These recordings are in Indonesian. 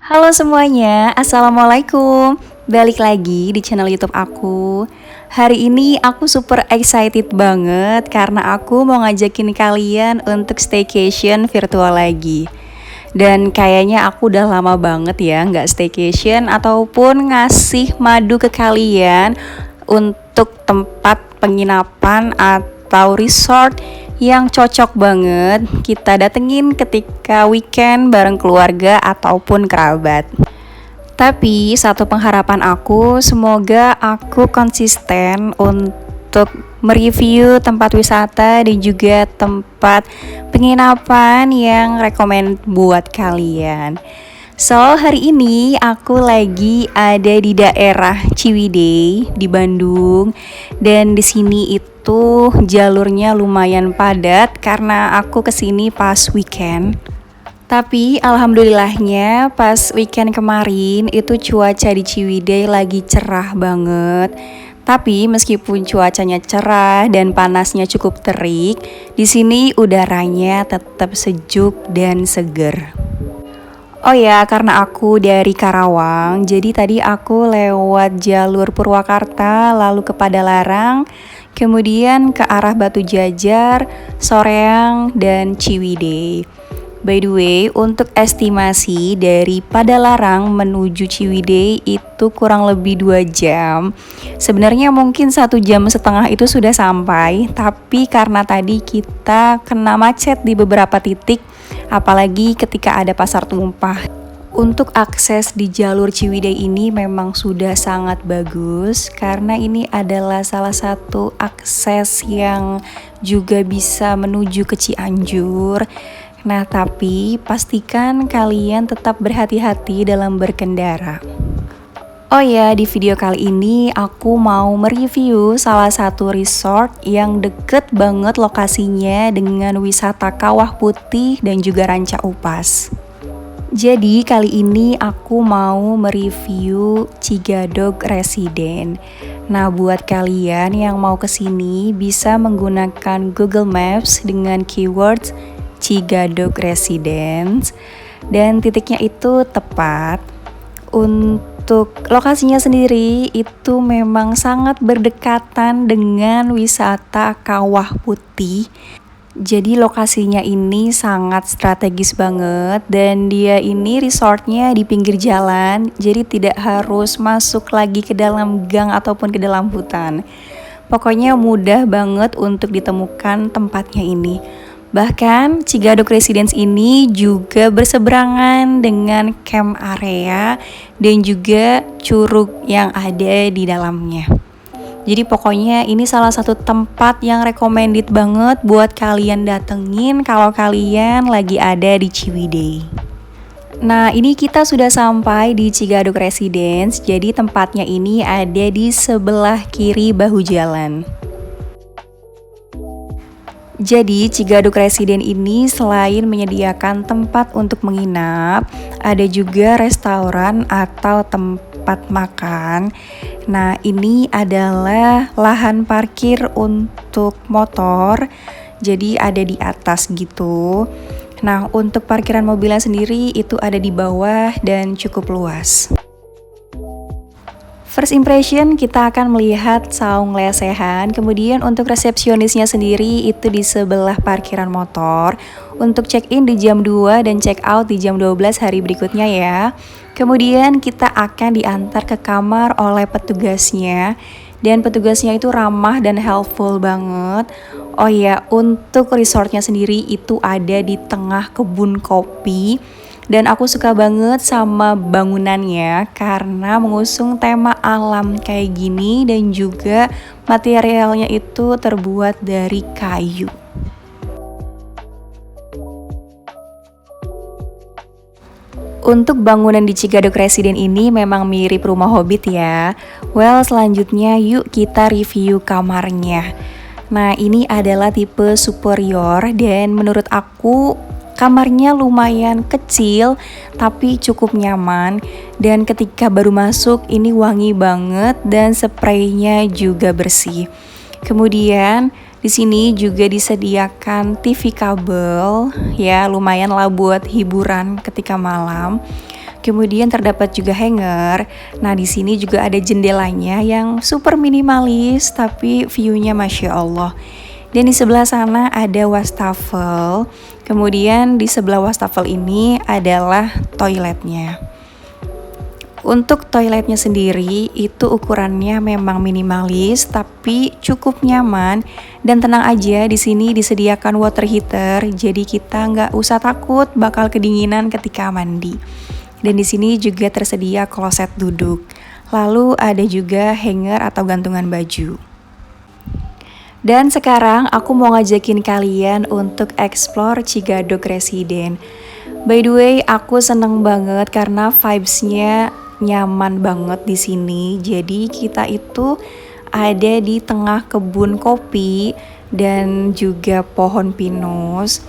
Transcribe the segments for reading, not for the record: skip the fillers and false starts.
Halo semuanya, Assalamualaikum. Balik lagi di channel YouTube aku. Hari ini aku super excited banget karena aku mau ngajakin kalian untuk staycation virtual lagi. Dan kayaknya aku udah lama banget ya nggak staycation ataupun ngasih madu ke kalian untuk tempat penginapan atau resort yang cocok banget kita datengin ketika weekend bareng keluarga ataupun kerabat. Tapi satu pengharapan aku, semoga aku konsisten untuk mereview tempat wisata dan juga tempat penginapan yang rekomend buat kalian. So, hari ini aku lagi ada di daerah Ciwidey di Bandung dan di sini itu jalurnya lumayan padat karena aku kesini pas weekend. Tapi alhamdulillahnya pas weekend kemarin itu cuaca di Ciwidey lagi cerah banget. Tapi meskipun cuacanya cerah dan panasnya cukup terik, di sini udaranya tetap sejuk dan seger. Oh ya, karena aku dari Karawang, jadi tadi aku lewat jalur Purwakarta, lalu ke Padalarang, kemudian ke arah Batu Jajar, Soreang, dan Ciwidey. By the way, untuk estimasi dari Padalarang menuju Ciwidey itu kurang lebih 2 jam. Sebenarnya mungkin 1,5 jam itu sudah sampai, tapi karena tadi kita kena macet di beberapa titik, apalagi ketika ada pasar tumpah. Untuk akses di jalur Ciwidey ini memang sudah sangat bagus karena ini adalah salah satu akses yang juga bisa menuju ke Cianjur. Nah, tapi pastikan kalian tetap berhati-hati dalam berkendara. Oh ya, di video kali ini aku mau mereview salah satu resort yang deket banget lokasinya dengan wisata Kawah Putih dan juga Ranca Upas. Jadi kali ini aku mau mereview Cigadog Residence. Nah, buat kalian yang mau kesini bisa menggunakan Google Maps dengan keywords Cigadog Residence dan titiknya itu tepat. Untuk lokasinya sendiri itu memang sangat berdekatan dengan wisata Kawah Putih. Jadi lokasinya ini sangat strategis banget dan dia ini resortnya di pinggir jalan, jadi tidak harus masuk lagi ke dalam gang ataupun ke dalam hutan. Pokoknya mudah banget untuk ditemukan tempatnya ini. Bahkan Cigadog Residence ini juga berseberangan dengan camp area dan juga curug yang ada di dalamnya. Jadi pokoknya ini salah satu tempat yang recommended banget buat kalian datengin kalau kalian lagi ada di Ciwidey. Nah, ini kita sudah sampai di Cigadog Residence. Jadi tempatnya ini ada di sebelah kiri bahu jalan. Jadi Cigadog Residence ini selain menyediakan tempat untuk menginap, ada juga restoran atau tempat makan. Nah, ini adalah lahan parkir untuk motor, jadi ada di atas gitu. Nah, untuk parkiran mobilnya sendiri itu ada di bawah dan cukup luas. First impression kita akan melihat saung lesehan, kemudian untuk resepsionisnya sendiri itu di sebelah parkiran motor. Untuk check-in di jam 2 dan check-out di jam 12 hari berikutnya ya. Kemudian kita akan diantar ke kamar oleh petugasnya. Dan petugasnya itu ramah dan helpful banget. Oh ya, untuk resortnya sendiri itu ada di tengah kebun kopi. Dan aku suka banget sama bangunannya karena mengusung tema alam kayak gini dan juga materialnya itu terbuat dari kayu. Untuk bangunan di Cigadog Residence ini memang mirip rumah Hobbit ya. Well, selanjutnya yuk kita review kamarnya. Nah, ini adalah tipe superior dan menurut aku kamarnya lumayan kecil tapi cukup nyaman dan ketika baru masuk ini wangi banget dan spraynya juga bersih. Kemudian di sini juga disediakan TV kabel ya, lumayan lah buat hiburan ketika malam. Kemudian terdapat juga hanger. Nah, di sini juga ada jendelanya yang super minimalis tapi view-nya Masya Allah. Dan di sebelah sana ada wastafel. Kemudian di sebelah wastafel ini adalah toiletnya. Untuk toiletnya sendiri itu ukurannya memang minimalis tapi cukup nyaman, dan tenang aja, di sini disediakan water heater jadi kita nggak usah takut bakal kedinginan ketika mandi. Dan di sini juga tersedia kloset duduk. Lalu ada juga hanger atau gantungan baju. Dan sekarang aku mau ngajakin kalian untuk explore Cigadug Residen. By the way, aku seneng banget karena vibes-nya nyaman banget di sini. Jadi kita itu ada di tengah kebun kopi dan juga pohon pinus.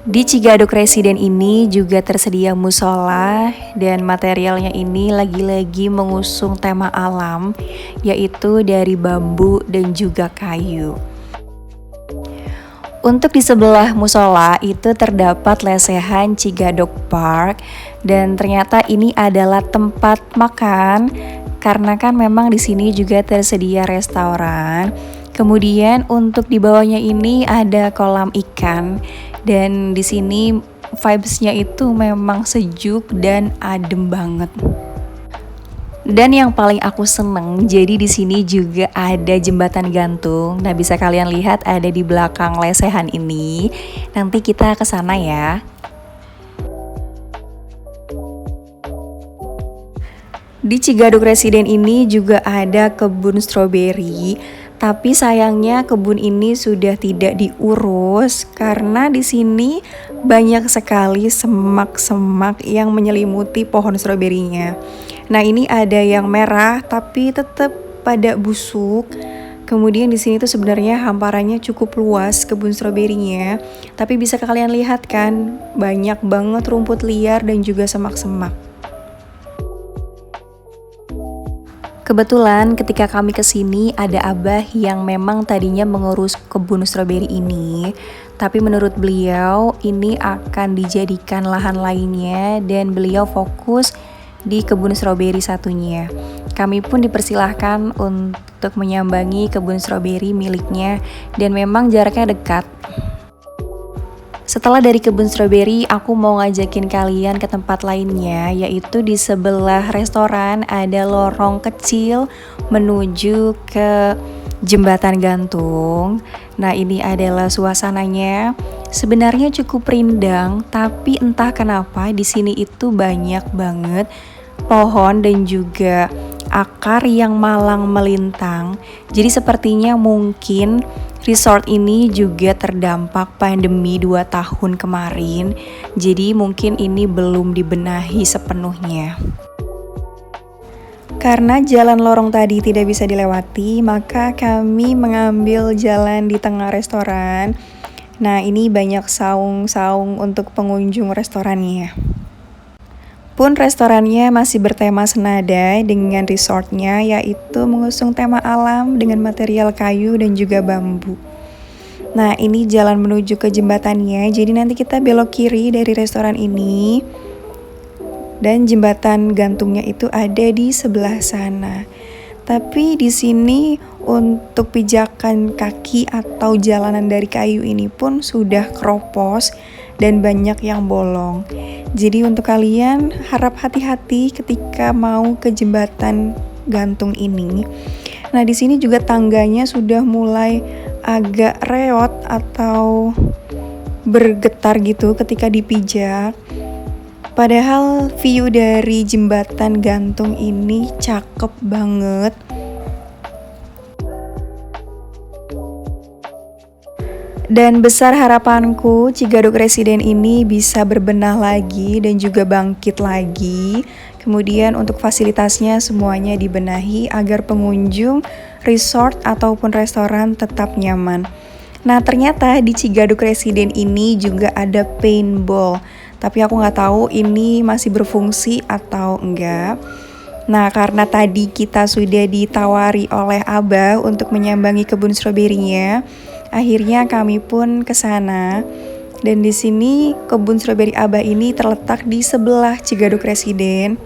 Di Cigadug Residen ini juga tersedia musola, dan materialnya ini lagi-lagi mengusung tema alam, yaitu dari bambu dan juga kayu. Untuk di sebelah musola itu terdapat lesehan Cigadug Park, dan ternyata ini adalah tempat makan karena kan memang di sini juga tersedia restoran. Kemudian untuk di bawahnya ini ada kolam ikan, dan di sini vibes-nya itu memang sejuk dan adem banget. Dan yang paling aku seneng, jadi di sini juga ada jembatan gantung. Nah, bisa kalian lihat ada di belakang lesehan ini. Nanti kita ke sana ya. Di Cigadug Residen ini juga ada kebun stroberi, tapi sayangnya kebun ini sudah tidak diurus karena di sini banyak sekali semak-semak yang menyelimuti pohon stroberinya. Nah, ini ada yang merah tapi tetap pada busuk. Kemudian di sini tuh sebenarnya hamparannya cukup luas kebun stroberinya, tapi bisa kalian lihat kan, banyak banget rumput liar dan juga semak-semak. Kebetulan ketika kami kesini ada abah yang memang tadinya mengurus kebun stroberi ini, tapi menurut beliau ini akan dijadikan lahan lainnya dan beliau fokus di kebun stroberi satunya. Kami pun dipersilahkan untuk menyambangi kebun stroberi miliknya, dan memang jaraknya dekat. Setelah dari kebun stroberi, aku mau ngajakin kalian ke tempat lainnya, yaitu di sebelah restoran ada lorong kecil menuju ke jembatan gantung. Nah, ini adalah suasananya. Sebenarnya cukup rindang, tapi entah kenapa di sini itu banyak banget pohon dan juga akar yang malang melintang. Jadi sepertinya mungkin resort ini juga terdampak pandemi 2 tahun kemarin. Jadi mungkin ini belum dibenahi sepenuhnya. Karena jalan lorong tadi tidak bisa dilewati, maka kami mengambil jalan di tengah restoran. Nah, ini banyak saung-saung untuk pengunjung restorannya. Pun restorannya masih bertema senada dengan resortnya, yaitu mengusung tema alam dengan material kayu dan juga bambu. Nah, ini jalan menuju ke jembatannya, jadi nanti kita belok kiri dari restoran ini. Dan jembatan gantungnya itu ada di sebelah sana. Tapi di sini untuk pijakan kaki atau jalanan dari kayu ini pun sudah keropos dan banyak yang bolong. Jadi untuk kalian harap hati-hati ketika mau ke jembatan gantung ini. Nah, di sini juga tangganya sudah mulai agak reot atau bergetar gitu ketika dipijak. Padahal view dari jembatan gantung ini cakep banget. Dan besar harapanku Cigadug Residen ini bisa berbenah lagi dan juga bangkit lagi. Kemudian untuk fasilitasnya semuanya dibenahi agar pengunjung resort ataupun restoran tetap nyaman. Nah, ternyata di Cigadug Residen ini juga ada paintball. Tapi aku nggak tahu ini masih berfungsi atau enggak. Nah, karena tadi kita sudah ditawari oleh Abah untuk menyambangi kebun stroberinya, akhirnya kami pun ke sana. Dan di sini kebun stroberi Abah ini terletak di sebelah Cigaduk Residen.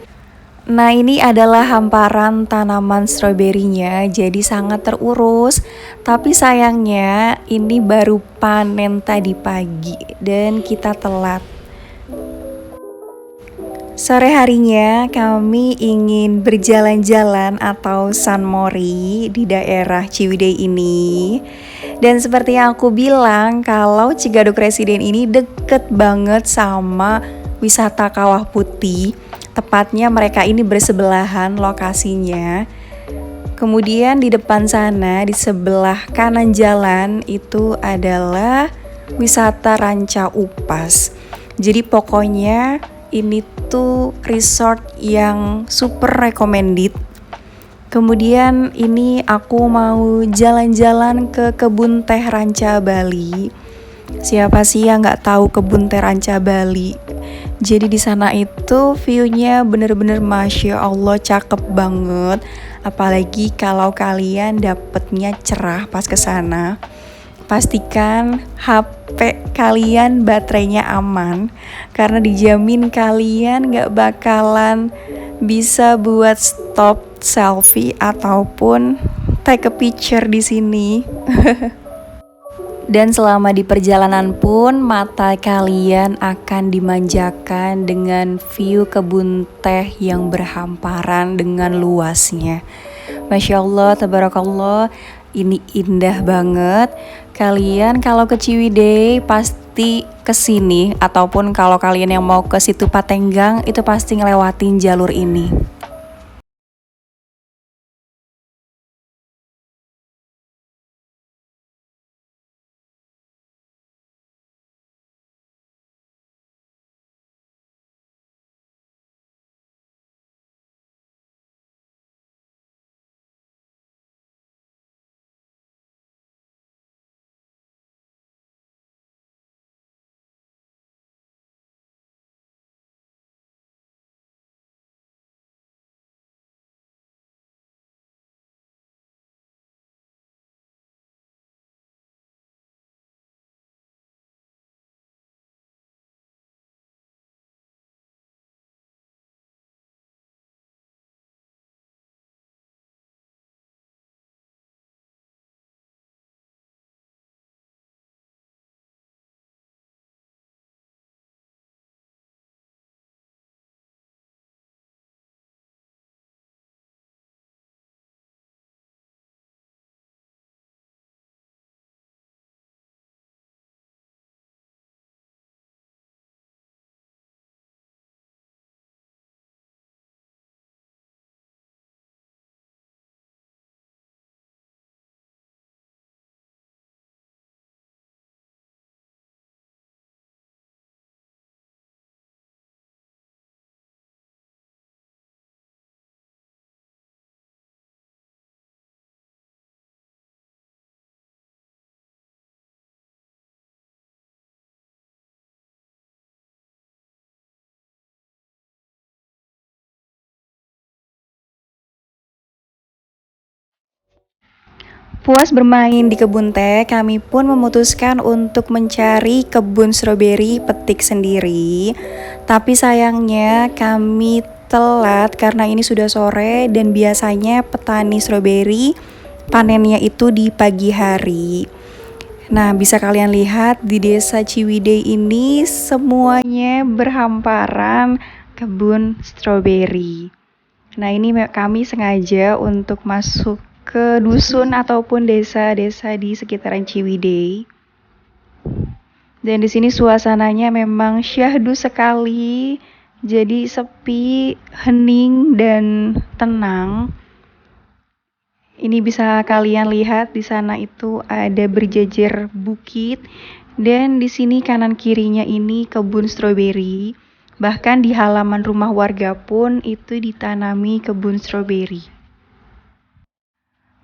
Nah, ini adalah hamparan tanaman stroberinya, jadi sangat terurus. Tapi sayangnya ini baru panen tadi pagi dan kita telat. Sore harinya kami ingin berjalan-jalan atau sunmori di daerah Ciwidey ini. Dan seperti yang aku bilang, kalau Cigaduk Residen ini deket banget sama wisata Kawah Putih. Tepatnya mereka ini bersebelahan lokasinya. Kemudian di depan sana, di sebelah kanan jalan itu adalah wisata Ranca Upas. Jadi pokoknya ini tuh resort yang super recommended. Kemudian ini aku mau jalan-jalan ke kebun teh Ranca Bali. Siapa sih yang nggak tahu kebun teh Ranca Bali? Jadi di sana itu view-nya bener-bener masya Allah cakep banget. Apalagi kalau kalian dapetnya cerah pas ke sana. Pastikan HP kalian baterainya aman, karena dijamin kalian gak bakalan bisa buat stop selfie ataupun take a picture di sini. Dan selama di perjalanan pun mata kalian akan dimanjakan dengan view kebun teh yang berhamparan dengan luasnya. Masya Allah, tabarakallah, ini indah banget. Kalian kalau ke Ciwidey pasti kesini, ataupun kalau kalian yang mau ke situ Patenggang itu pasti ngelewatin jalur ini. Puas bermain di kebun teh, kami pun memutuskan untuk mencari kebun stroberi petik sendiri. Tapi sayangnya kami telat karena ini sudah sore dan biasanya petani stroberi panennya itu di pagi hari. Nah, bisa kalian lihat di desa Ciwidey ini semuanya berhamparan kebun stroberi. Nah, ini kami sengaja untuk masuk ke dusun ataupun desa-desa di sekitaran Ciwidey. Dan di sini suasananya memang syahdu sekali, jadi sepi, hening dan tenang. Ini bisa kalian lihat di sana itu ada berjejer bukit, dan di sini kanan kirinya ini kebun stroberi. Bahkan di halaman rumah warga pun itu ditanami kebun stroberi.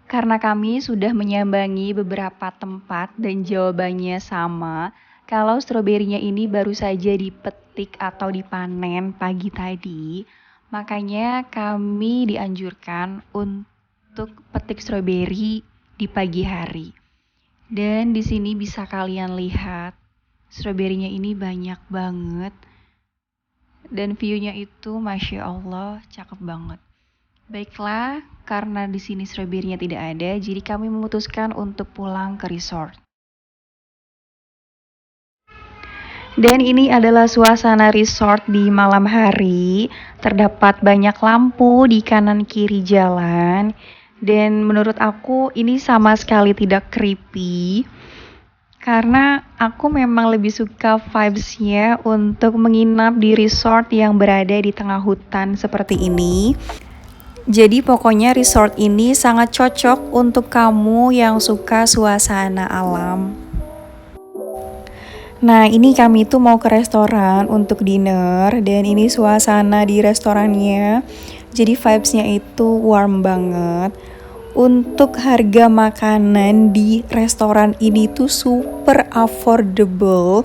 Karena kami sudah menyambangi beberapa tempat dan jawabannya sama, kalau stroberinya ini baru saja dipetik atau dipanen pagi tadi, makanya kami dianjurkan untuk petik stroberi di pagi hari. Dan di sini bisa kalian lihat Stroberinya ini banyak banget. Dan view-nya itu Masya Allah cakep banget. Baiklah, karena di sini stroberinya tidak ada, jadi kami memutuskan untuk pulang ke resort. Dan ini adalah suasana resort di malam hari. Terdapat banyak lampu di kanan kiri jalan. Dan menurut aku ini sama sekali tidak creepy. Karena aku memang lebih suka vibes-nya untuk menginap di resort yang berada di tengah hutan seperti ini. Jadi pokoknya resort ini sangat cocok untuk kamu yang suka suasana alam. Nah, ini kami tuh mau ke restoran untuk dinner dan ini suasana di restorannya. Jadi vibes-nya itu warm banget. Untuk harga makanan di restoran ini tuh super affordable.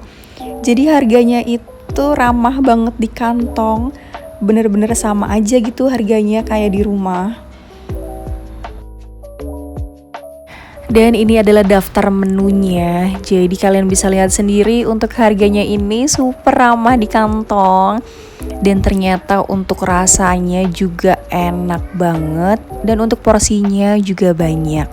Jadi harganya itu ramah banget di kantong. Bener-bener sama aja gitu harganya kayak di rumah. Dan ini adalah daftar menunya. Jadi kalian bisa lihat sendiri untuk harganya ini super ramah di kantong. Dan ternyata untuk rasanya juga enak banget. Dan untuk porsinya juga banyak.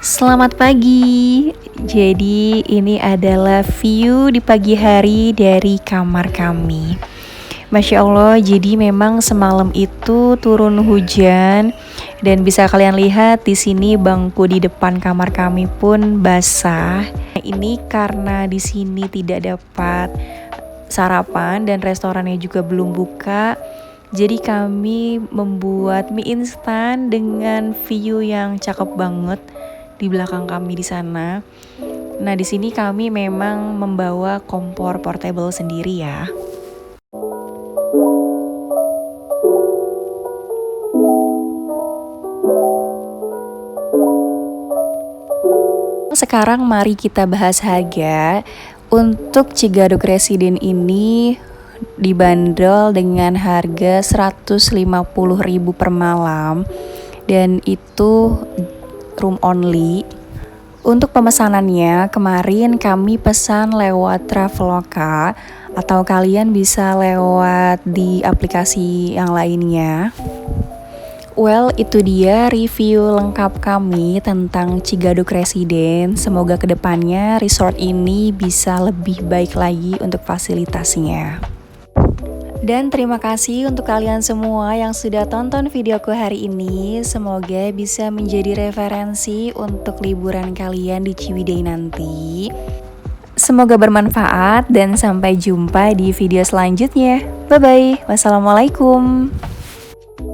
Selamat pagi. Jadi ini adalah view di pagi hari dari kamar kami. Masya Allah, jadi memang semalam itu turun hujan dan bisa kalian lihat di sini bangku di depan kamar kami pun basah. Ini karena di sini tidak dapat sarapan dan restorannya juga belum buka. Jadi kami membuat mie instan dengan view yang cakep banget di belakang kami di sana. Nah, di sini kami memang membawa kompor portable sendiri ya. Sekarang mari kita bahas harga. Untuk Cigadug Resident ini dibanderol dengan harga 150.000 per malam dan itu room only. Untuk pemesanannya kemarin kami pesan lewat Traveloka atau kalian bisa lewat di aplikasi yang lainnya. Well, itu dia review lengkap kami tentang Cigadug Resident. Semoga kedepannya resort ini bisa lebih baik lagi untuk fasilitasnya. Dan terima kasih untuk kalian semua yang sudah tonton videoku hari ini. Semoga bisa menjadi referensi untuk liburan kalian di Ciwidey nanti. Semoga bermanfaat dan sampai jumpa di video selanjutnya. Bye-bye. Wassalamualaikum.